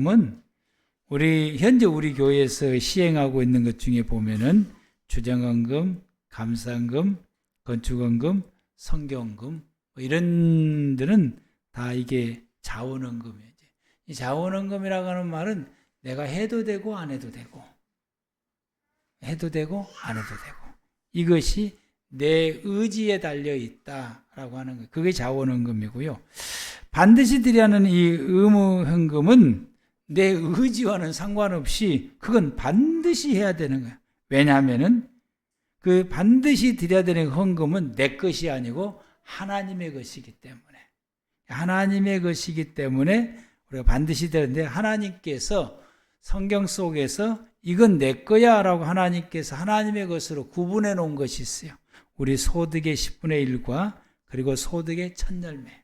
헌금은 현재 우리 교회에서 시행하고 있는 것 중에 보면은 주정헌금, 감사헌금, 건축헌금, 성경헌금 이런 데는 다 이게 자원헌금이에요. 이 자원헌금이라고 하는 말은 내가 해도 되고 안 해도 되고 안 해도 되고 이것이 내 의지에 달려 있다라고 하는 거예요. 그게 자원헌금이고요. 반드시 드려야 하는 이 의무헌금은 내 의지와는 상관없이 그건 반드시 해야 되는 거예요. 왜냐하면은 그 반드시 드려야 되는 헌금은 내 것이 아니고 하나님의 것이기 때문에 우리가 반드시 되는데, 하나님께서 성경 속에서 이건 내 거야 라고 하나님께서 하나님의 것으로 구분해 놓은 것이 있어요. 우리 소득의 10분의 1과 그리고 소득의 첫열매,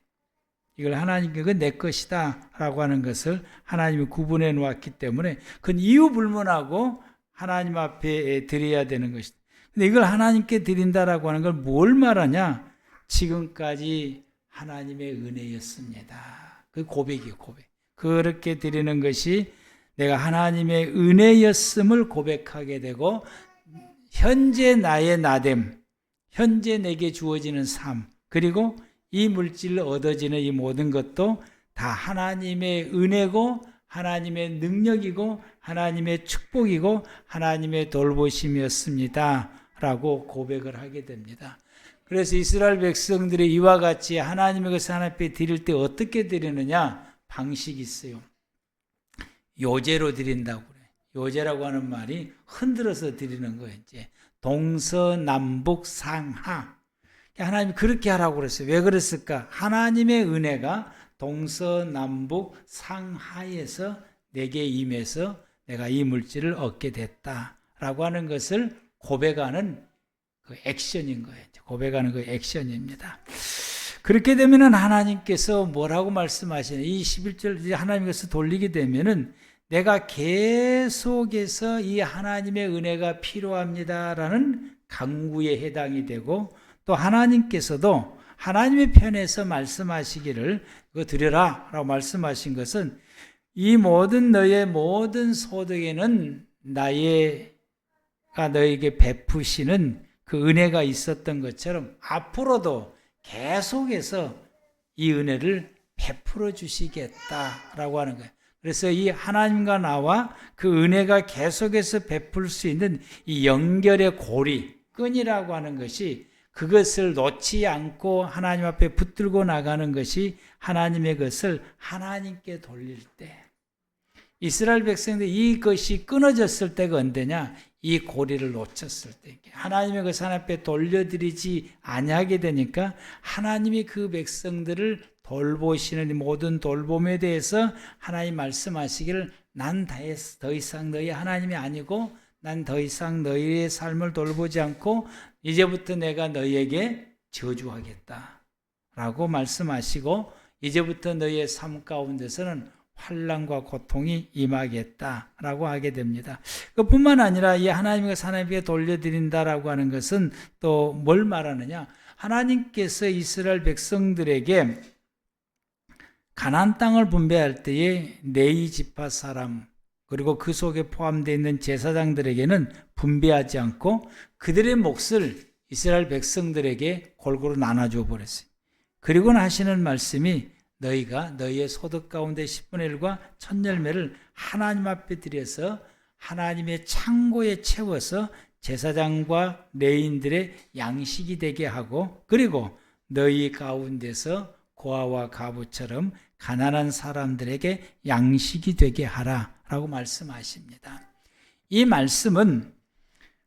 이걸 하나님께 그건 내 것이다 라고 하는 것을 하나님이 구분해 놓았기 때문에 그건 이유 불문하고 하나님 앞에 드려야 되는 것이다. 근데 이걸 하나님께 드린다라고 하는 걸 뭘 말하냐? 지금까지 하나님의 은혜였습니다. 그 고백이에요, 고백. 그렇게 드리는 것이 내가 하나님의 은혜였음을 고백하게 되고, 현재 나의 나됨, 현재 내게 주어지는 삶, 그리고 이 물질로 얻어지는 이 모든 것도 다 하나님의 은혜고 하나님의 능력이고 하나님의 축복이고 하나님의 돌보심이었습니다 라고 고백을 하게 됩니다. 그래서 이스라엘 백성들이 이와 같이 하나님의 것을 하나님 앞에 드릴 때 어떻게 드리느냐? 방식이 있어요. 요제로 드린다고 그래요. 요제라고 하는 말이 흔들어서 드리는 거예요. 이제 동서남북 상하. 하나님이 그렇게 하라고 그랬어요. 왜 그랬을까? 하나님의 은혜가 동서남북 상하에서 내게 임해서 내가 이 물질을 얻게 됐다라고 하는 것을 고백하는 그 액션인 거예요. 고백하는 그 액션입니다. 그렇게 되면은 하나님께서 뭐라고 말씀하시냐? 이 11절 하나님께서 돌리게 되면은 내가 계속해서 이 하나님의 은혜가 필요합니다라는 강구에 해당이 되고, 또 하나님께서도 하나님의 편에서 말씀하시기를 그거 드려라 라고 말씀하신 것은 이 모든 너의 모든 소득에는 나가 너에게 베푸시는 그 은혜가 있었던 것처럼 앞으로도 계속해서 이 은혜를 베풀어 주시겠다라고 하는 거예요. 그래서 이 하나님과 나와 그 은혜가 계속해서 베풀 수 있는 이 연결의 고리, 끈이라고 하는 것이, 그것을 놓지 않고 하나님 앞에 붙들고 나가는 것이 하나님의 것을 하나님께 돌릴 때, 이스라엘 백성들이 이것이 끊어졌을 때가 언제냐? 이 고리를 놓쳤을 때, 하나님의 것을 하나님 앞에 돌려드리지 아니하게 되니까 하나님이 그 백성들을 돌보시는 모든 돌봄에 대해서 하나님 말씀하시기를 난 더 이상 너희 하나님이 아니고 난 더 이상 너희의 삶을 돌보지 않고 이제부터 내가 너희에게 저주하겠다 라고 말씀하시고, 이제부터 너희의 삶 가운데서는 환난과 고통이 임하겠다라고 하게 됩니다. 그뿐만 아니라 이 하나님과 하나님께 돌려드린다라고 하는 것은 또 뭘 말하느냐? 하나님께서 이스라엘 백성들에게 가나안 땅을 분배할 때에 레위 지파 사람 그리고 그 속에 포함되어 있는 제사장들에게는 분배하지 않고 그들의 몫을 이스라엘 백성들에게 골고루 나눠줘 버렸어요. 그리고는 하시는 말씀이 너희가 너희의 소득 가운데 10분의 1과 첫열매를 하나님 앞에 드려서 하나님의 창고에 채워서 제사장과 레위인들의 양식이 되게 하고, 그리고 너희 가운데서 고아와 가부처럼 가난한 사람들에게 양식이 되게 하라라고 말씀하십니다. 이 말씀은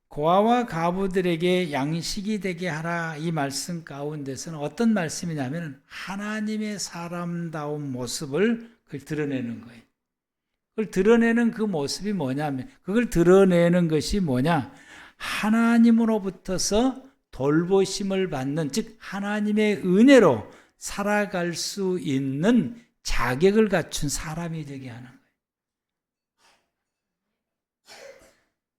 고아와 가부들에게 양식이 되게 하라, 이 말씀 가운데서는 어떤 말씀이냐면 하나님의 사람다운 모습을 그걸 드러내는 거예요. 그걸 드러내는 그 모습이 뭐냐면, 그걸 드러내는 것이 뭐냐? 하나님으로부터서 돌보심을 받는, 즉 하나님의 은혜로 살아갈 수 있는 자격을 갖춘 사람이 되게 하는 거예요.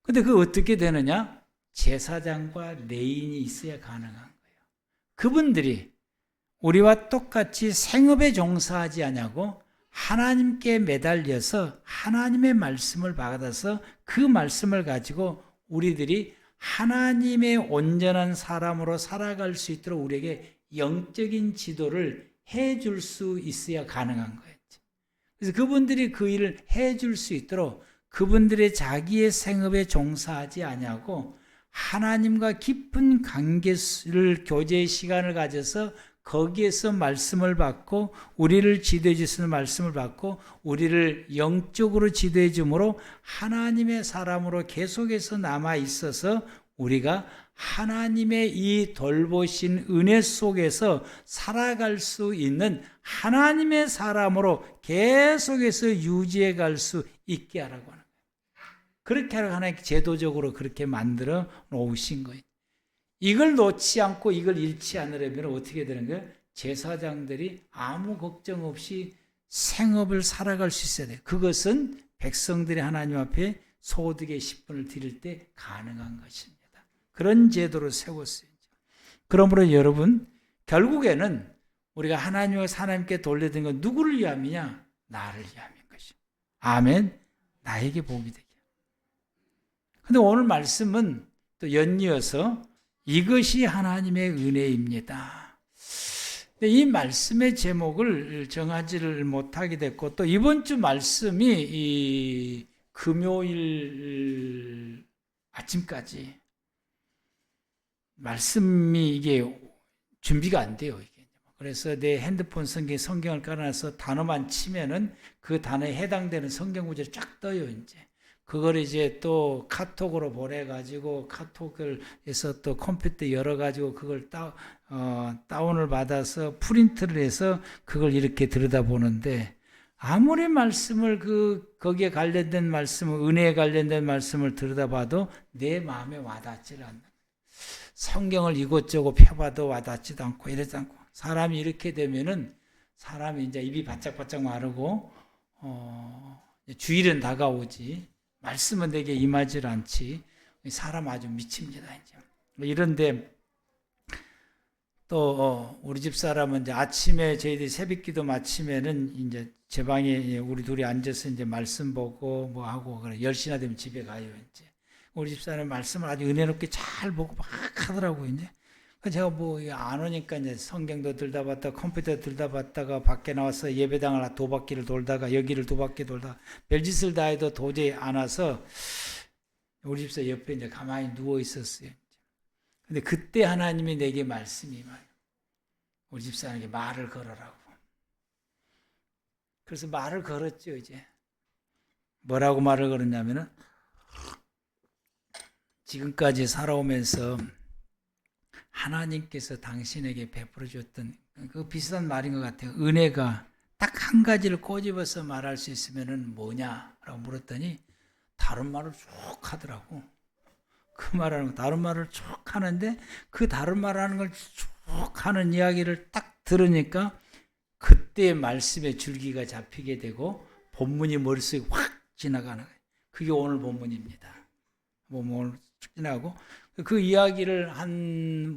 근데 그게 어떻게 되느냐? 제사장과 레위인이 있어야 가능한 거예요. 그분들이 우리와 똑같이 생업에 종사하지 않냐고 하나님께 매달려서 하나님의 말씀을 받아서 그 말씀을 가지고 우리들이 하나님의 온전한 사람으로 살아갈 수 있도록 우리에게 영적인 지도를 해줄 수 있어야 가능한 거예요. 그래서 그분들이 그 일을 해줄 수 있도록 그분들의 자기의 생업에 종사하지 아니하고 하나님과 깊은 관계를 교제의 시간을 가져서 거기에서 말씀을 받고 우리를 지도해 주시는 말씀을 받고 우리를 영적으로 지도해 주므로 하나님의 사람으로 계속해서 남아 있어서 우리가 하나님의 이 돌보신 은혜 속에서 살아갈 수 있는 하나님의 사람으로 계속해서 유지해 갈 수 있게 하라고 하는 거예요. 그렇게 하라고 하나님 제도적으로 그렇게 만들어 놓으신 거예요. 이걸 놓지 않고 이걸 잃지 않으려면 어떻게 되는 거예요? 제사장들이 아무 걱정 없이 생업을 살아갈 수 있어야 돼요. 그것은 백성들이 하나님 앞에 소득의 10분을 드릴 때 가능한 것입니다. 그런 제도를 세웠어요. 그러므로 여러분, 결국에는 우리가 하나님께 돌려드린 건 누구를 위함이냐? 나를 위함인 것이죠. 아멘. 나에게 복이 되게. 근데 오늘 말씀은 또 연이어서 이것이 하나님의 은혜입니다. 근데 이 말씀의 제목을 정하지를 못하게 됐고 또 이번 주 말씀이 이 금요일 아침까지 말씀이 이게 준비가 안 돼요. 이게. 그래서 내 핸드폰 성경을 깔아놔서 단어만 치면은 그 단어에 해당되는 성경 구절이 쫙 떠요. 이제 그걸 이제 또 카톡으로 보내가지고 카톡을 해서 또 컴퓨터에 열어가지고 그걸 다운을 받아서 프린트를 해서 그걸 이렇게 들여다보는데 아무리 말씀을 거기에 관련된 말씀을 은혜에 관련된 말씀을 들여다봐도 내 마음에 와닿질 않는. 성경을 이곳저곳 펴봐도 와닿지도 않고 이러지 않고 사람이 이렇게 되면은 사람이 이제 입이 바짝바짝 마르고 주일은 다가오지 말씀은 내게 임하질 않지 사람 아주 미칩니다. 이제 이런데 또 우리 집 사람은 이제 아침에 저희들이 새벽기도 마치면은 이제 제 방에 우리 둘이 앉아서 이제 말씀 보고 뭐 하고 그래 10시나 되면 집에 가요. 이제 우리 집사람 말씀을 아주 은혜롭게 잘 보고 막 하더라고요, 이제. 제가 뭐 안 오니까 이제 성경도 들다 봤다가 컴퓨터 들다 봤다가 밖에 나와서 예배당을 두 바퀴를 돌다가 여기를 두 바퀴 돌다가 별짓을 다 해도 도저히 안 와서 우리 집사 옆에 이제 가만히 누워 있었어요. 근데 그때 하나님이 내게 말씀이 말이에요. 우리 집사람에게 말을 걸으라고. 그래서 말을 걸었죠, 이제. 뭐라고 말을 걸었냐면은 지금까지 살아오면서 하나님께서 당신에게 베풀어 줬던 그 비슷한 말인 것 같아요. 은혜가 딱 한 가지를 꼬집어서 말할 수 있으면은 뭐냐라고 물었더니 다른 말을 쭉 하더라고. 그 말하는 거 다른 말을 쭉 하는데 그 다른 말하는 걸 쭉 하는 이야기를 딱 들으니까 그때 말씀의 줄기가 잡히게 되고 본문이 머릿속에 확 지나가는 거예요. 그게 오늘 본문입니다. 오늘 지나고 그 이야기를 한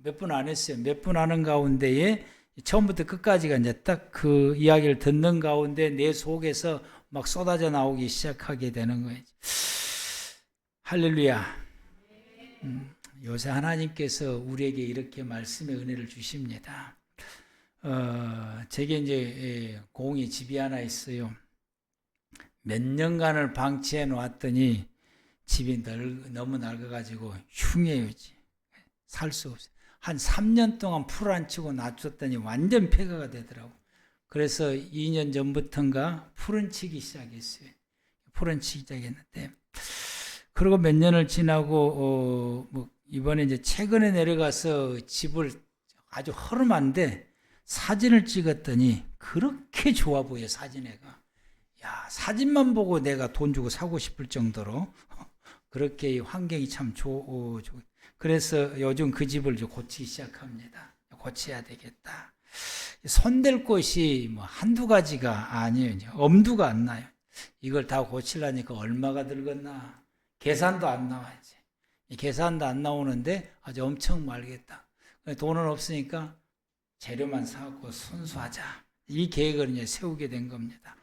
몇 분 안 했어요. 몇 분 하는 가운데에 처음부터 끝까지가 이제 딱 그 이야기를 듣는 가운데 내 속에서 막 쏟아져 나오기 시작하게 되는 거예요. 할렐루야. 요새 하나님께서 우리에게 이렇게 말씀의 은혜를 주십니다. 제게 이제 공이 집이 하나 있어요. 몇 년간을 방치해 놓았더니 집이 너무 낡아가지고 흉해요. 살 수 없어요. 한 3년 동안 풀 안 치고 놔뒀더니 완전 폐가가 되더라고. 그래서 2년 전부터인가 풀은 치기 시작했어요. 풀은 치기 시작했는데 그리고 몇 년을 지나고 이번에 이제 최근에 내려가서 집을 아주 허름한데 사진을 찍었더니 그렇게 좋아 보여 사진에가. 야, 사진만 보고 내가 돈 주고 사고 싶을 정도로 그렇게 환경이 참 좋고 그래서 요즘 그 집을 고치기 시작합니다. 고쳐야 되겠다. 손댈 곳이 뭐 한두 가지가 아니에요. 엄두가 안 나요. 이걸 다 고치려니까 얼마가 들겠나. 계산도 안 나와 이제. 계산도 안 나오는데 아주 엄청 말겠다. 돈은 없으니까 재료만 사갖고 순수하자. 이 계획을 이제 세우게 된 겁니다.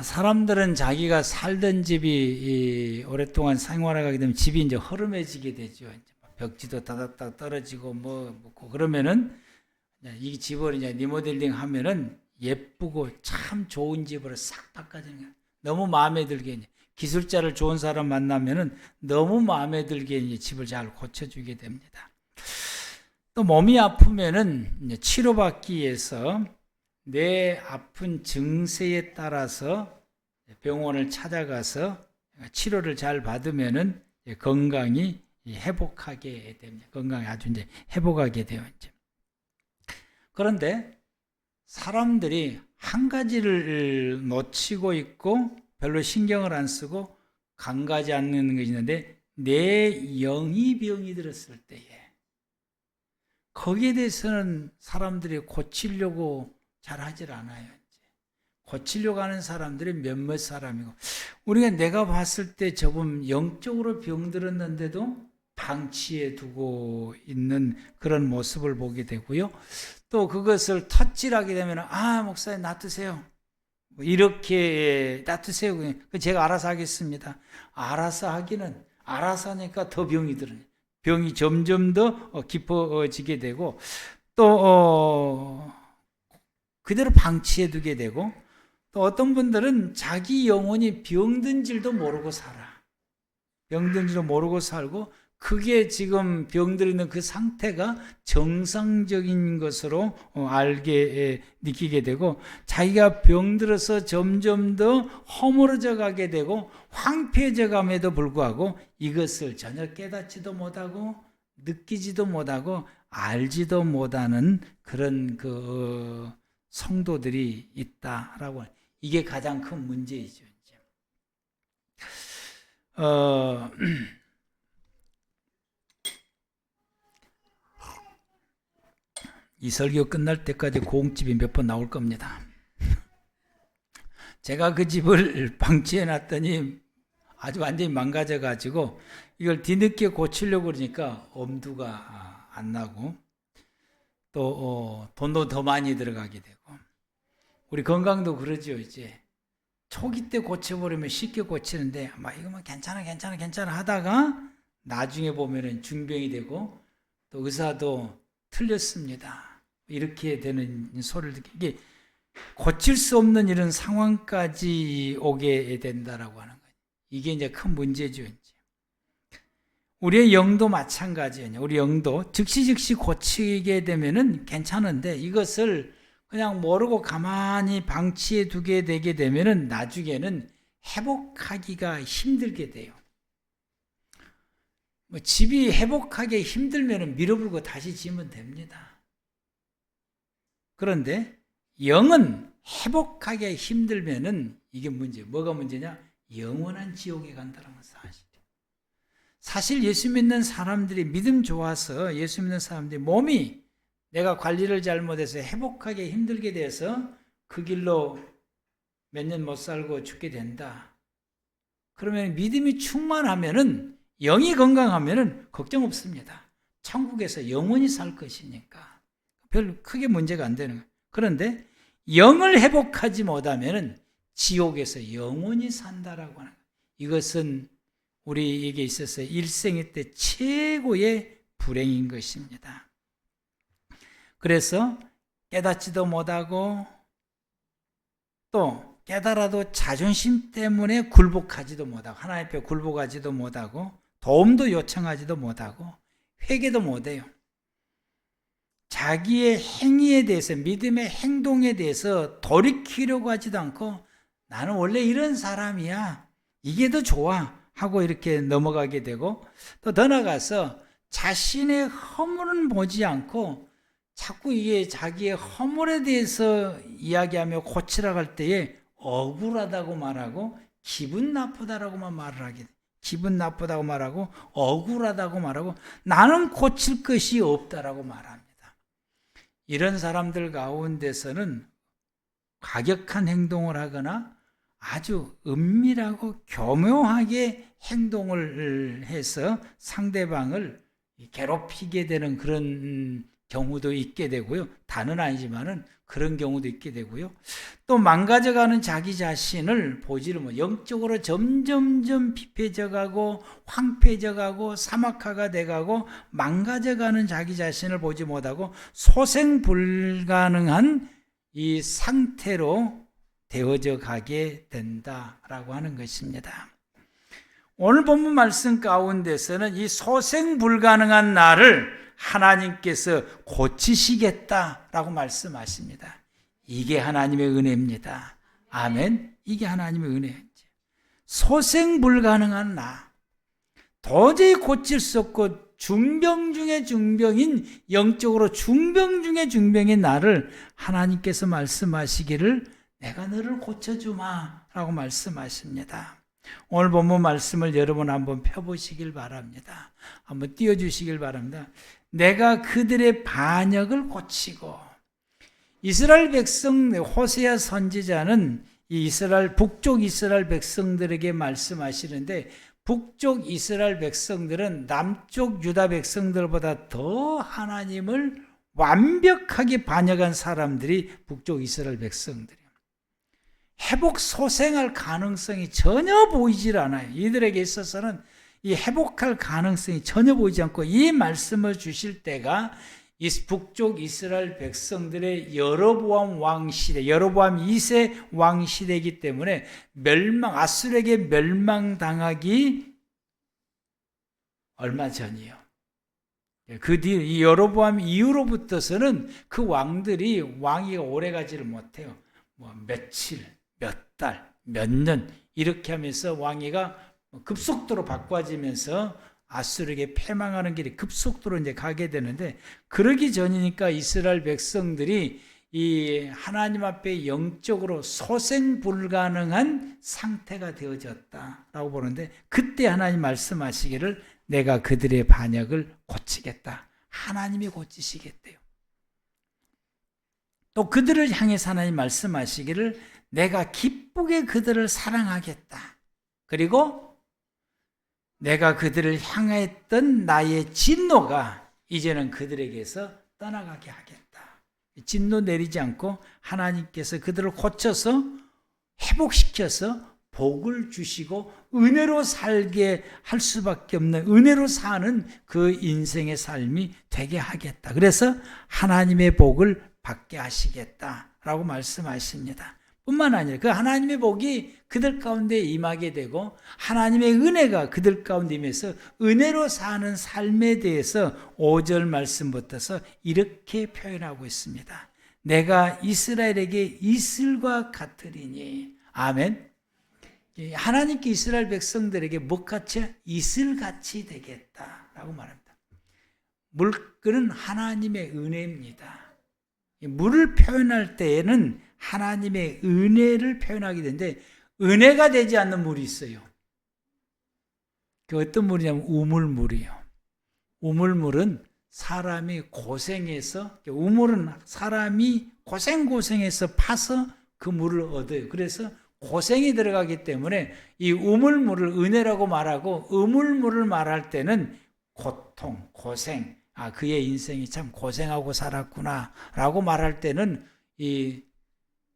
사람들은 자기가 살던 집이 오랫동안 생활하게 되면 집이 이제 허름해지게 되죠. 벽지도 다닥다닥 떨어지고 그러면은 이 집을 이제 리모델링 하면은 예쁘고 참 좋은 집으로 싹 바꿔주는 거예요. 너무 마음에 들게 기술자를 좋은 사람 만나면은 너무 마음에 들게 이제 집을 잘 고쳐주게 됩니다. 또 몸이 아프면은 이제 치료받기 위해서 내 아픈 증세에 따라서 병원을 찾아가서 치료를 잘 받으면은 건강이 회복하게 됩니다. 건강이 아주 이제 회복하게 돼요. 이제. 그런데 사람들이 한 가지를 놓치고 있고 별로 신경을 안 쓰고 간과하지 않는 것이 있는데 내 영이 병이 들었을 때에 거기에 대해서는 사람들이 고치려고 잘 하질 않아요. 고치려고 하는 사람들이 몇몇 사람이고 우리가 내가 봤을 때 저분 영적으로 병들었는데도 방치해 두고 있는 그런 모습을 보게 되고요. 또 그것을 텃질하게 되면 목사님 놔두세요. 이렇게 놔두세요. 제가 알아서 하겠습니다. 알아서 하기는 알아서 하니까 더 병이 들어요. 병이 점점 더 깊어지게 되고 또 그대로 방치해 두게 되고 또 어떤 분들은 자기 영혼이 병든 줄도 모르고 살아. 병든 줄도 모르고 살고 그게 지금 병들어 있는 그 상태가 정상적인 것으로 느끼게 되고 자기가 병들어서 점점 더 허물어져 가게 되고 황폐해져 감에도 불구하고 이것을 전혀 깨닫지도 못하고 느끼지도 못하고 알지도 못하는 그런 성도들이 있다라고. 이게 가장 큰 문제이죠. 이 설교 끝날 때까지 고깃집이 몇 번 나올 겁니다. 제가 그 집을 방치해 놨더니 아주 완전히 망가져 가지고 이걸 뒤늦게 고치려고 그러니까 엄두가 안 나고 또 돈도 더 많이 들어가게 되고 우리 건강도 그러죠. 이제 초기 때 고쳐버리면 쉽게 고치는데 이거만 괜찮아 하다가 나중에 보면은 중병이 되고 또 의사도 틀렸습니다. 이렇게 되는 소리를 듣게 고칠 수 없는 이런 상황까지 오게 된다라고 하는 거예요. 이게 이제 큰 문제죠. 이제. 우리의 영도 마찬가지예요. 우리 영도 즉시 고치게 되면은 괜찮은데 이것을 그냥 모르고 가만히 방치해 두게 되게 되면은 나중에는 회복하기가 힘들게 돼요. 집이 회복하기 힘들면은 밀어불고 다시 지으면 됩니다. 그런데 영은 회복하기 힘들면은 이게 문제. 뭐가 문제냐? 영원한 지옥에 간다는 건 사실이에요. 사실 예수 믿는 사람들이 믿음 좋아서 예수 믿는 사람들이 몸이 내가 관리를 잘못해서 회복하기 힘들게 돼서 그 길로 몇 년 못 살고 죽게 된다. 그러면 믿음이 충만하면은 영이 건강하면은 걱정 없습니다. 천국에서 영원히 살 것이니까 별 크게 문제가 안 되는 거예요. 그런데 영을 회복하지 못하면은 지옥에서 영원히 산다라고 하는 거예요. 이것은 우리에게 있어서 일생의 때 최고의 불행인 것입니다. 그래서 깨닫지도 못하고 또 깨달아도 자존심 때문에 굴복하지도 못하고 하나님 앞에 굴복하지도 못하고 도움도 요청하지도 못하고 회개도 못해요. 자기의 행위에 대해서 믿음의 행동에 대해서 돌이키려고 하지도 않고 나는 원래 이런 사람이야. 이게 더 좋아 하고 이렇게 넘어가게 되고 또 더 나아가서 자신의 허물은 보지 않고 자꾸 이게 자기의 허물에 대해서 이야기하며 고치라고 할 때에 억울하다고 말하고 기분 나쁘다라고만 말을 하게 돼. 기분 나쁘다고 말하고 억울하다고 말하고 나는 고칠 것이 없다라고 말합니다. 이런 사람들 가운데서는 과격한 행동을 하거나 아주 은밀하고 교묘하게 행동을 해서 상대방을 괴롭히게 되는 그런 경우도 있게 되고요. 다는 아니지만은 그런 경우도 있게 되고요. 또 망가져가는 자기 자신을 보지를 못, 영적으로 점점점 피폐져가고 황폐져가고 사막화가 돼가고 망가져가는 자기 자신을 보지 못하고 소생 불가능한 이 상태로 되어져 가게 된다라고 하는 것입니다. 오늘 본문 말씀 가운데서는 이 소생 불가능한 나를 하나님께서 고치시겠다라고 말씀하십니다. 이게 하나님의 은혜입니다. 아멘. 이게 하나님의 은혜죠. 소생 불가능한 나, 도저히 고칠 수 없고 중병 중에 중병인, 영적으로 중병 중에 중병인 나를 하나님께서 말씀하시기를 내가 너를 고쳐주마 라고 말씀하십니다. 오늘 본문 말씀을 여러분 한번 펴보시길 바랍니다. 한번 띄워주시길 바랍니다. 내가 그들의 반역을 고치고, 이스라엘 백성 호세아 선지자는 이 북쪽 이스라엘 백성들에게 말씀하시는데, 북쪽 이스라엘 백성들은 남쪽 유다 백성들보다 더 하나님을 완벽하게 반역한 사람들이 북쪽 이스라엘 백성들이에요. 회복 소생할 가능성이 전혀 보이질 않아요. 이들에게 있어서는 이 회복할 가능성이 전혀 보이지 않고, 이 말씀을 주실 때가 이 북쪽 이스라엘 백성들의 여로보암 왕 시대, 여로보암 2세 왕 시대이기 때문에 아수르에게 멸망당하기 얼마 전이요. 그 뒤 이 여로보암 이후로부터서는 그 왕들이 왕위가 오래가지를 못해요. 며칠, 몇 달, 몇 년 이렇게 하면서 왕위가 급속도로 바꿔지면서 아수르에게 패망하는 길이 급속도로 이제 가게 되는데, 그러기 전이니까 이스라엘 백성들이 이 하나님 앞에 영적으로 소생 불가능한 상태가 되어졌다라고 보는데, 그때 하나님 말씀하시기를 내가 그들의 반역을 고치겠다. 하나님이 고치시겠대요. 또 그들을 향해서 하나님 말씀하시기를 내가 기쁘게 그들을 사랑하겠다. 그리고 내가 그들을 향했던 나의 진노가 이제는 그들에게서 떠나가게 하겠다. 진노 내리지 않고 하나님께서 그들을 고쳐서 회복시켜서 복을 주시고 은혜로 살게 할 수밖에 없는, 은혜로 사는 그 인생의 삶이 되게 하겠다. 그래서 하나님의 복을 받게 하시겠다라고 말씀하십니다. 뿐만 아니라 그 하나님의 복이 그들 가운데 임하게 되고, 하나님의 은혜가 그들 가운데 임해서 은혜로 사는 삶에 대해서 5절 말씀부터서 이렇게 표현하고 있습니다. 내가 이스라엘에게 이슬과 같으리니. 아멘. 하나님께 이스라엘 백성들에게 뭐같이? 이슬같이 되겠다라고 말합니다. 물은 하나님의 은혜입니다. 물을 표현할 때에는 하나님의 은혜를 표현하게 되는데, 은혜가 되지 않는 물이 있어요. 그 어떤 물이냐면 우물물이에요. 우물물은 사람이 고생해서, 우물은 사람이 고생해서 파서 그 물을 얻어요. 그래서 고생이 들어가기 때문에 이 우물물을 은혜라고 말하고, 우물물을 말할 때는 고통, 고생, 그의 인생이 참 고생하고 살았구나 라고 말할 때는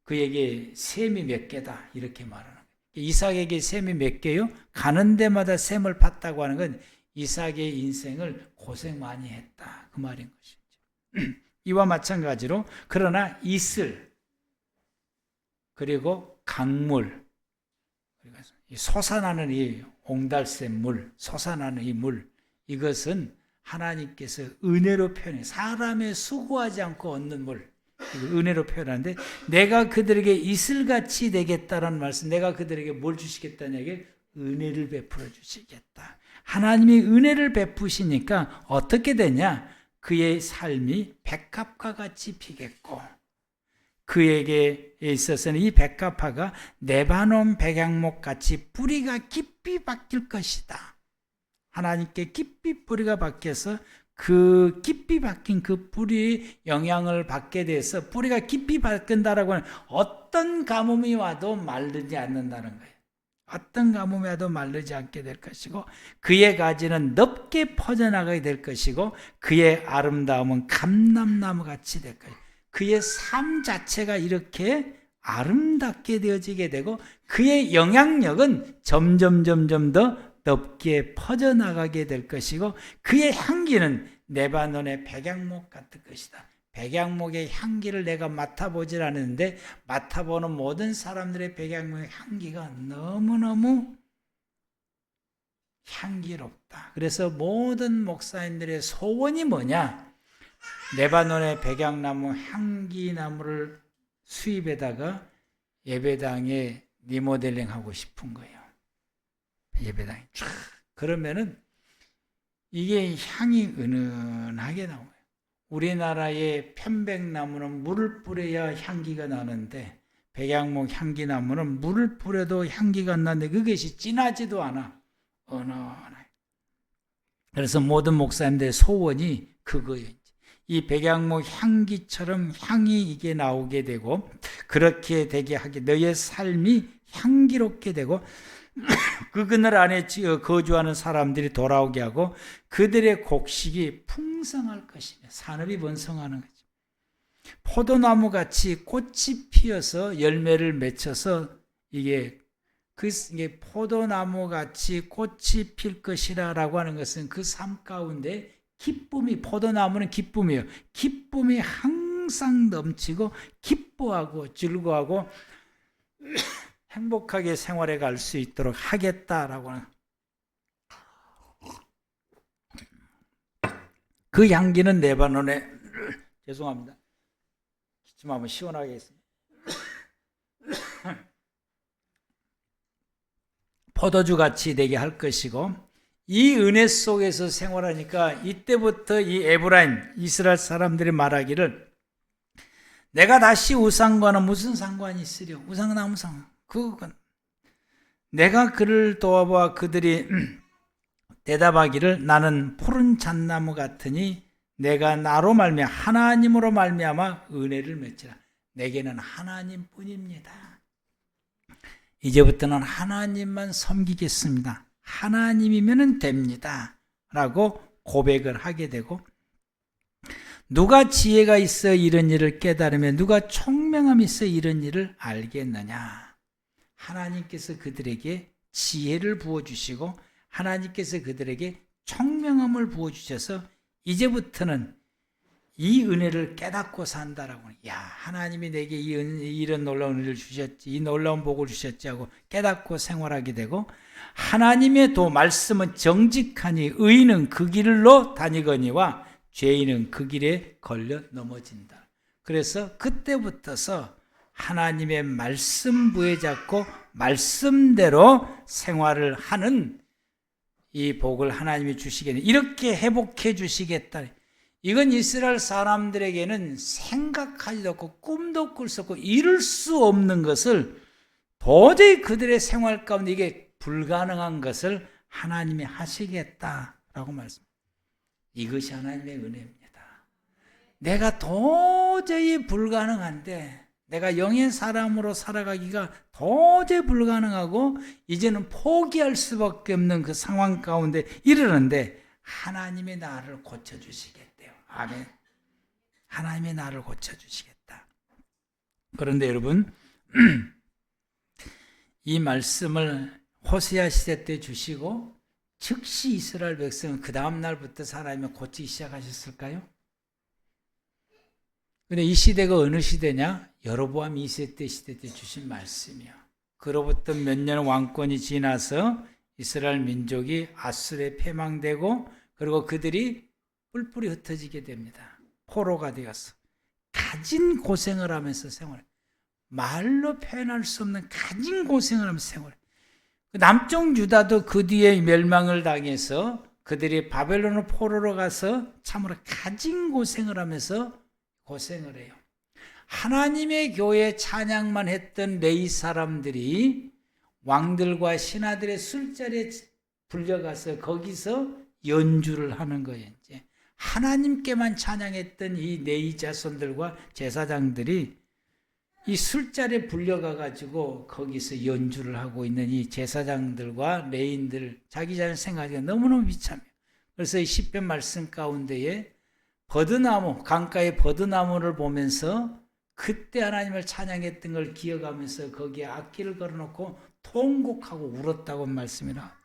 그에게 셈이 몇 개다 이렇게 말하는 거예요. 이삭에게 셈이 몇 개요? 가는 데마다 셈을 팠다고 하는 건 이삭의 인생을 고생 많이 했다 그 말인 것이죠. 이와 마찬가지로 그러나 이슬, 그리고 강물, 솟아나는 이 옹달샘 물, 솟아나는 이 물, 이것은 하나님께서 은혜로 표현해, 사람의 수고하지 않고 얻는 물, 은혜로 표현하는데, 내가 그들에게 이슬같이 되겠다라는 말씀, 내가 그들에게 뭘 주시겠다는 얘기, 은혜를 베풀어 주시겠다. 하나님이 은혜를 베푸시니까 어떻게 되냐? 그의 삶이 백합화 같이 피겠고, 그에게 있어서는 이 백합화가 레바논 백향목 같이 뿌리가 깊이 박힐 것이다. 하나님께 깊이 뿌리가 박혀서 그 깊이 박힌 그 뿌리의 영향을 받게 돼서, 뿌리가 깊이 박힌다라고 하는 어떤 가뭄이 와도 마르지 않는다는 거예요. 어떤 가뭄이 와도 마르지 않게 될 것이고, 그의 가지는 넓게 퍼져나가게 될 것이고, 그의 아름다움은 감람나무 같이 될 거예요. 그의 삶 자체가 이렇게 아름답게 되어지게 되고 그의 영향력은 점점 더 넓게 퍼져나가게 될 것이고 그의 향기는 레바논의 백향목 같을 것이다. 백향목의 향기를 내가 맡아보질 않았는데 맡아보는 모든 사람들의 백향목의 향기가 너무너무 향기롭다. 그래서 모든 목사님들의 소원이 뭐냐? 레바논의 백향나무 향기나무를 수입에다가 예배당에 리모델링하고 싶은 거예요. 예배당에 쫙. 그러면은 이게 향이 은은하게 나와요. 우리나라의 편백나무는 물을 뿌려야 향기가 나는데 백향목 향기나무는 물을 뿌려도 향기가 안 나는데 그것이 진하지도 않아. 은은해. 그래서 모든 목사님들의 소원이 그거예요. 이 백향목 향기처럼 향이 이게 나오게 되고 그렇게 되게 하게 너의 삶이 향기롭게 되고 그 그늘 안에 거주하는 사람들이 돌아오게 하고 그들의 곡식이 풍성할 것이며 산업이 번성하는 거죠. 포도나무같이 꽃이 피어서 열매를 맺혀서 이게 포도나무같이 꽃이 필 것이라고 하는 것은 그 삶 가운데 기쁨이, 포도나무는 기쁨이에요. 기쁨이 항상 넘치고 기뻐하고 즐거워하고 행복하게 생활해 갈 수 있도록 하겠다라고 하는 그 향기는 레바논에 죄송합니다. 기침 한번 시원하게 했습니다. 포도주같이 되게 할 것이고 이 은혜 속에서 생활하니까 이때부터 이 에브라임 이스라엘 사람들이 말하기를 내가 다시 우상과는 무슨 상관이 있으려? 우상은 아무 상관. 그건 내가 그를 도와봐 그들이 대답하기를 나는 푸른 잣나무 같으니 내가 나로 말미암아 하나님으로 말미암아 은혜를 맺지라. 내게는 하나님뿐입니다. 이제부터는 하나님만 섬기겠습니다. 하나님이면 됩니다. 라고 고백을 하게 되고 누가 지혜가 있어 이런 일을 깨달으며 누가 총명함이 있어 이런 일을 알겠느냐. 하나님께서 그들에게 지혜를 부어주시고 하나님께서 그들에게 총명함을 부어주셔서 이제부터는 이 은혜를 깨닫고 산다라고. 야, 하나님이 내게 이런 놀라운 은혜를 주셨지, 이 놀라운 복을 주셨지 하고 깨닫고 생활하게 되고 하나님의 말씀은 정직하니 의인은 그 길로 다니거니와 죄인은 그 길에 걸려 넘어진다. 그래서 그때부터서 하나님의 말씀 부여잡고 말씀대로 생활을 하는 이 복을 하나님이 주시겠네. 이렇게 회복해 주시겠다. 이건 이스라엘 사람들에게는 생각하지도 않고 꿈도 꿀 수 없고 이룰 수 없는 것을 도저히 그들의 생활 가운데 이게 불가능한 것을 하나님이 하시겠다라고 말씀합니다. 이것이 하나님의 은혜입니다. 내가 도저히 불가능한데 내가 영의 사람으로 살아가기가 도저히 불가능하고 이제는 포기할 수밖에 없는 그 상황 가운데 이르는데 하나님이 나를 고쳐주시겠대요. 아멘. 하나님이 나를 고쳐주시겠다. 그런데 여러분 이 말씀을 호세아 시대 때 주시고 즉시 이스라엘 백성은 그 다음 날부터 사람이 고치기 시작하셨을까요? 근데 이 시대가 어느 시대냐? 여로보암 2세 때 시대 때 주신 말씀이요. 그로부터 몇 년 왕권이 지나서 이스라엘 민족이 아수르에 패망되고 그리고 그들이 뿔뿔이 흩어지게 됩니다. 포로가 되어서 가진 고생을 하면서 생활해. 말로 표현할 수 없는 가진 고생을 하면서 생활해. 남쪽 유다도 그 뒤에 멸망을 당해서 그들이 바벨론으로 포로로 가서 참으로 가진 고생을 하면서 고생을 해요. 하나님의 교회 찬양만 했던 레위 사람들이 왕들과 신하들의 술자리에 불려가서 거기서 연주를 하는 거예요. 이제 하나님께만 찬양했던 이 레위 자손들과 제사장들이 이 술자리에 불려가가지고 거기서 연주를 하고 있는 이 제사장들과 레위인들 자기 자신을 생각하기가 너무너무 비참해요. 그래서 이 시편 말씀 가운데에 버드나무, 강가의 버드나무를 보면서 그때 하나님을 찬양했던 걸 기억하면서 거기에 악기를 걸어놓고 통곡하고 울었다고 말씀이라.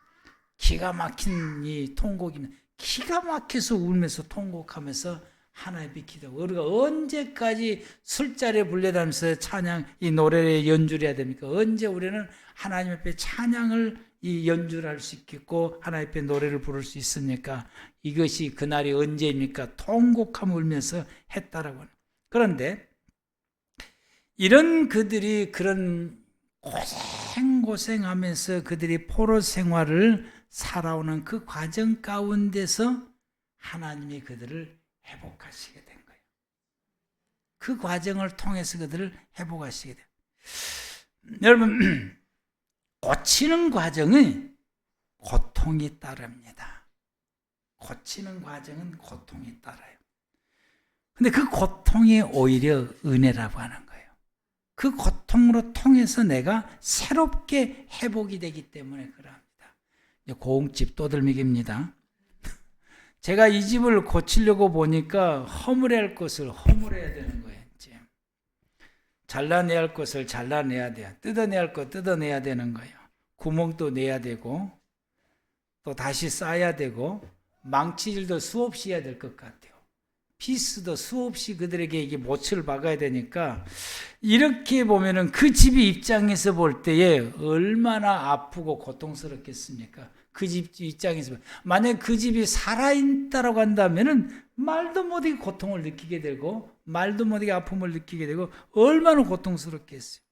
기가 막힌 이 통곡이면 기가 막혀서 울면서 통곡하면서 하나님께 기도하고, 우리가 언제까지 술자리에 불려다니면서 찬양, 이 노래를 연주를 해야 됩니까? 언제 우리는 하나님 앞에 찬양을 이 연주를 할 수 있겠고 하나님 앞에 노래를 부를 수 있습니까? 이것이 그날이 언제입니까? 통곡하며 울면서 했다라고. 그런데 이런 그들이 그런 고생하면서 그들이 포로 생활을 살아오는 그 과정 가운데서 하나님이 그들을 회복하시게 된 거예요. 그 과정을 통해서 그들을 회복하시게 돼요. 여러분, 고치는 과정은 고통이 따릅니다. 고치는 과정은 고통이 따라요. 근데 그 고통이 오히려 은혜라고 하는 거예요. 그 고통으로 통해서 내가 새롭게 회복이 되기 때문에 그럽니다. 고흥집 떠들미기입니다. 제가 이 집을 고치려고 보니까 허물어야 할 것을 허물어야 되는 거예요. 이제. 잘라내야 할 것을 잘라내야 돼요. 뜯어내야 할 것 뜯어내야 되는 거예요. 구멍도 내야 되고 또 다시 쌓아야 되고 망치질도 수없이 해야 될 것 같아요. 피스도 수없이 그들에게 이게 못을 박아야 되니까 이렇게 보면은 그 집의 입장에서 볼 때에 얼마나 아프고 고통스럽겠습니까? 그 집 입장에서 만약 그 집이 살아있다라고 한다면은 말도 못하게 고통을 느끼게 되고 말도 못하게 아픔을 느끼게 되고 얼마나 고통스럽겠어요.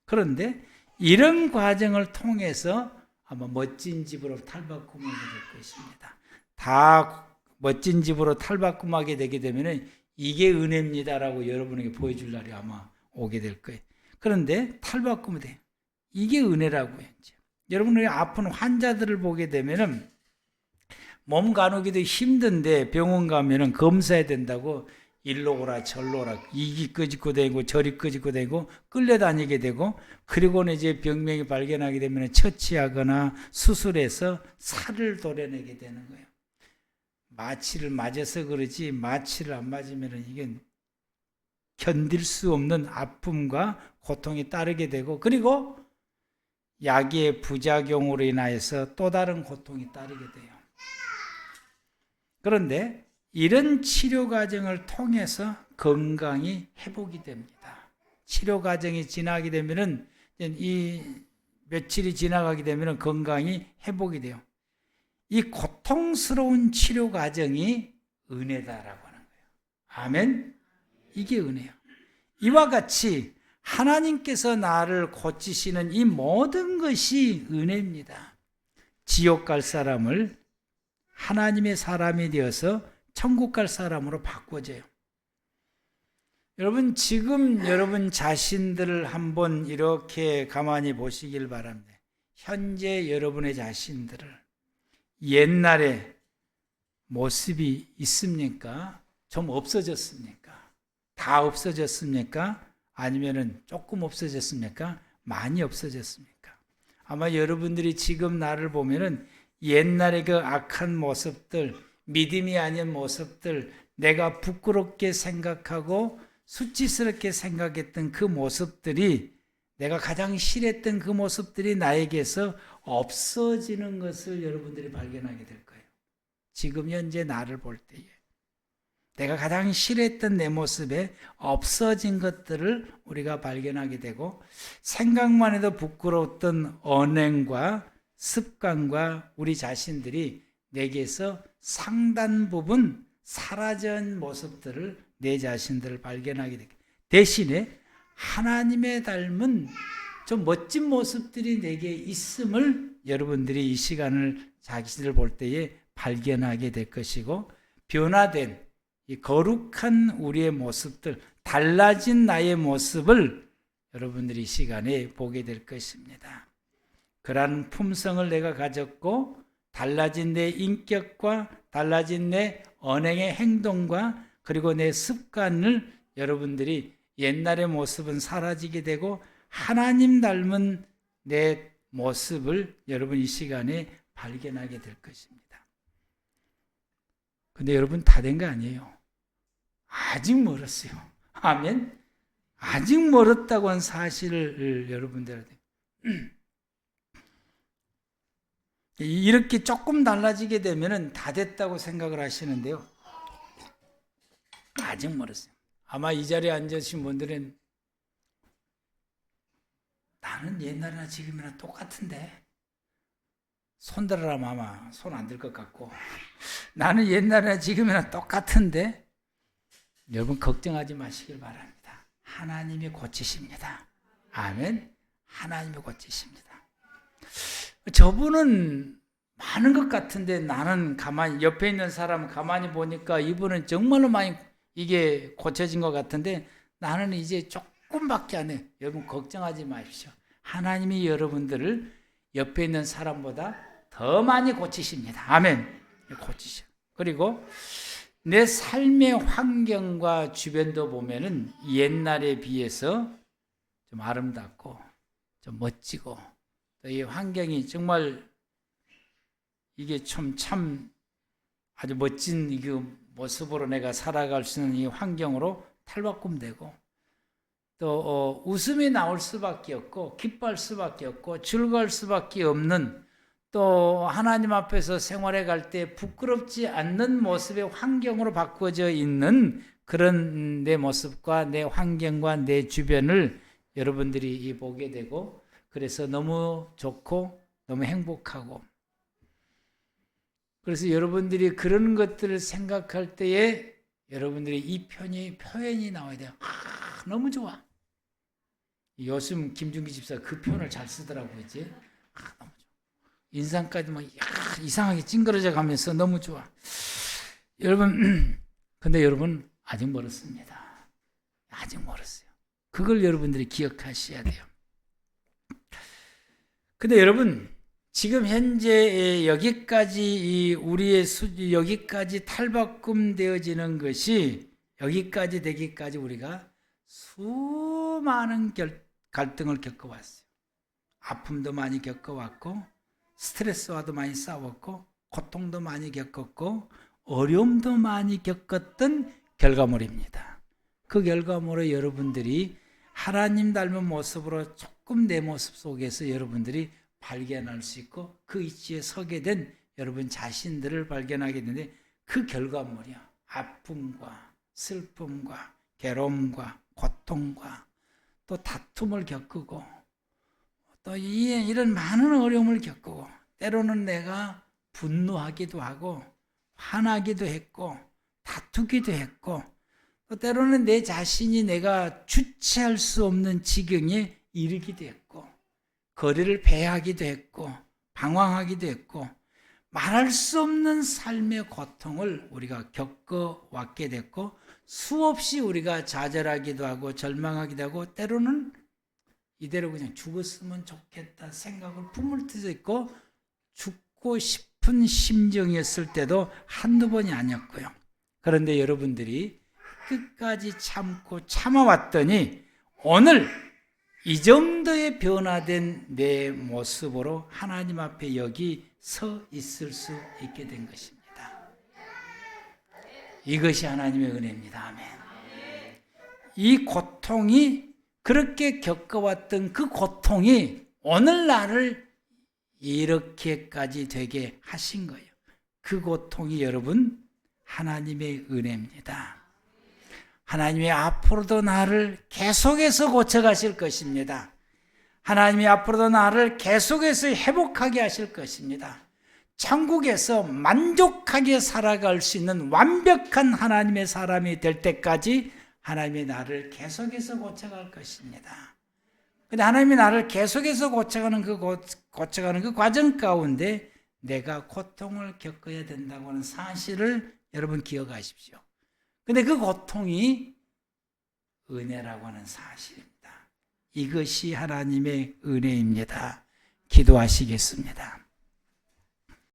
그런데 이런 과정을 통해서 아마 멋진 집으로 탈바꿈하게 될 것입니다. 다 멋진 집으로 탈바꿈하게 되게 되면 이게 은혜입니다라고 여러분에게 보여줄 날이 아마 오게 될 거예요. 그런데 탈바꿈이 돼요. 이게 은혜라고요. 여러분이 아픈 환자들을 보게 되면은 몸 가누기도 힘든데 병원 가면은 검사해야 된다고 일로 오라 절로 오라 이기 끄집고 되고 저리 끄집고 되고 끌려다니게 되고, 그리고는 이제 병명이 발견하게 되면 처치하거나 수술해서 살을 도려내게 되는 거예요. 마취를 맞아서 그러지 마취를 안 맞으면 이게 견딜 수 없는 아픔과 고통이 따르게 되고, 그리고 약의 부작용으로 인하여서 또 다른 고통이 따르게 돼요. 그런데 이런 치료 과정을 통해서 건강이 회복이 됩니다. 치료 과정이 지나게 되면은 이 며칠이 지나가게 되면은 건강이 회복이 돼요. 이 고통스러운 치료 과정이 은혜다라고 하는 거예요. 아멘. 이게 은혜예요. 이와 같이 하나님께서 나를 고치시는 이 모든 것이 은혜입니다. 지옥 갈 사람을 하나님의 사람이 되어서 천국 갈 사람으로 바꿔줘요. 여러분, 지금 여러분 자신들을 한번 이렇게 가만히 보시길 바랍니다. 현재 여러분의 자신들을 옛날에 모습이 있습니까? 좀 없어졌습니까? 다 없어졌습니까? 아니면은 조금 없어졌습니까? 많이 없어졌습니까? 아마 여러분들이 지금 나를 보면은 옛날의 그 악한 모습들, 믿음이 아닌 모습들, 내가 부끄럽게 생각하고 수치스럽게 생각했던 그 모습들이, 내가 가장 싫어했던 그 모습들이 나에게서 없어지는 것을 여러분들이 발견하게 될 거예요. 지금 현재 나를 볼 때에 내가 가장 싫어했던 내 모습에 없어진 것들을 우리가 발견하게 되고, 생각만 해도 부끄러웠던 언행과 습관과 우리 자신들이 내게서 상당 부분 사라진 모습들을 내 자신들을 발견하게 되고, 대신에 하나님의 닮은 좀 멋진 모습들이 내게 있음을 여러분들이 이 시간을 자기들을 볼 때에 발견하게 될 것이고, 변화된 이 거룩한 우리의 모습들, 달라진 나의 모습을 여러분들이 이 시간에 보게 될 것입니다. 그러한 품성을 내가 가졌고, 달라진 내 인격과 달라진 내 언행의 행동과 그리고 내 습관을 여러분들이 옛날의 모습은 사라지게 되고 하나님 닮은 내 모습을 여러분 이 시간에 발견하게 될 것입니다. 근데 여러분 다 된 거 아니에요. 아직 멀었어요. 아멘. 아직 멀었다고 하는 사실을 여러분들한테 이렇게 조금 달라지게 되면 다 됐다고 생각을 하시는데요. 아직 멀었어요. 아마 이 자리에 앉으신 분들은 나는 옛날이나 지금이나 똑같은데 손들어라면 아마 손 안 들 것 같고 나는 옛날이나 지금이나 똑같은데 여러분 걱정하지 마시길 바랍니다. 하나님이 고치십니다. 아멘. 하나님이 고치십니다. 저분은 많은 것 같은데 나는 가만히 옆에 있는 사람 가만히 보니까 이분은 정말로 많이 이게 고쳐진 것 같은데 나는 이제 조금밖에 안 해. 여러분 걱정하지 마십시오. 하나님이 여러분들을 옆에 있는 사람보다 더 많이 고치십니다. 아멘. 고치셔. 그리고 내 삶의 환경과 주변도 보면은 옛날에 비해서 좀 아름답고 좀 멋지고 또 이 환경이 정말 이게 참 아주 멋진 그 모습으로 내가 살아갈 수 있는 이 환경으로 탈바꿈되고 또 웃음이 나올 수밖에 없고 기뻐할 수밖에 없고 즐거울 수밖에 없는 또 하나님 앞에서 생활해 갈 때 부끄럽지 않는 모습의 환경으로 바꿔져 있는 그런 내 모습과 내 환경과 내 주변을 여러분들이 보게 되고 그래서 너무 좋고 너무 행복하고 그래서 여러분들이 그런 것들을 생각할 때에 여러분들이 이 표현이 나와야 돼요. 너무 좋아. 요즘 김준기 집사 그 표현을 잘 쓰더라고요. 이제 너무 좋아. 인상까지 막 이상하게 찡그러져 가면서 너무 좋아. 여러분, 근데 여러분 아직 멀었습니다. 아직 멀었어요. 그걸 여러분들이 기억하셔야 돼요. 근데 여러분 지금 현재 여기까지 우리의 여기까지 탈바꿈 되어지는 것이 여기까지 되기까지 우리가 수많은 갈등을 겪어왔어요. 아픔도 많이 겪어왔고 스트레스와도 많이 싸웠고 고통도 많이 겪었고 어려움도 많이 겪었던 결과물입니다. 그 결과물을 여러분들이 하나님 닮은 모습으로 조금 내 모습 속에서 여러분들이 발견할 수 있고 그 위치에 서게 된 여러분 자신들을 발견하게 되는데 그 결과물이요. 아픔과 슬픔과 괴로움과 고통과 또 다툼을 겪고 또 이런 많은 어려움을 겪고 때로는 내가 분노하기도 하고 화나기도 했고 다투기도 했고 또 때로는 내 자신이 내가 주체할 수 없는 지경에 이르기도 했고 거리를 배회하기도 했고 방황하기도 했고 말할 수 없는 삶의 고통을 우리가 겪어왔게 됐고 수없이 우리가 좌절하기도 하고 절망하기도 하고 때로는 이대로 그냥 죽었으면 좋겠다 생각을 품을 때도 있고 죽고 싶은 심정이었을 때도 한두 번이 아니었고요. 그런데 여러분들이 끝까지 참고 참아왔더니 오늘 이 정도의 변화된 내 모습으로 하나님 앞에 여기 서 있을 수 있게 된 것입니다. 이것이 하나님의 은혜입니다. 아멘. 이 고통이 그렇게 겪어왔던 그 고통이 오늘 나를 이렇게까지 되게 하신 거예요. 그 고통이 여러분 하나님의 은혜입니다. 하나님이 앞으로도 나를 계속해서 고쳐가실 것입니다. 하나님이 앞으로도 나를 계속해서 회복하게 하실 것입니다. 천국에서 만족하게 살아갈 수 있는 완벽한 하나님의 사람이 될 때까지 하나님이 나를 계속해서 고쳐갈 것입니다. 근데 하나님이 나를 계속해서 고쳐가는 그 과정 가운데 내가 고통을 겪어야 된다고 하는 사실을 여러분 기억하십시오. 근데 그 고통이 은혜라고 하는 사실입니다. 이것이 하나님의 은혜입니다. 기도하시겠습니다.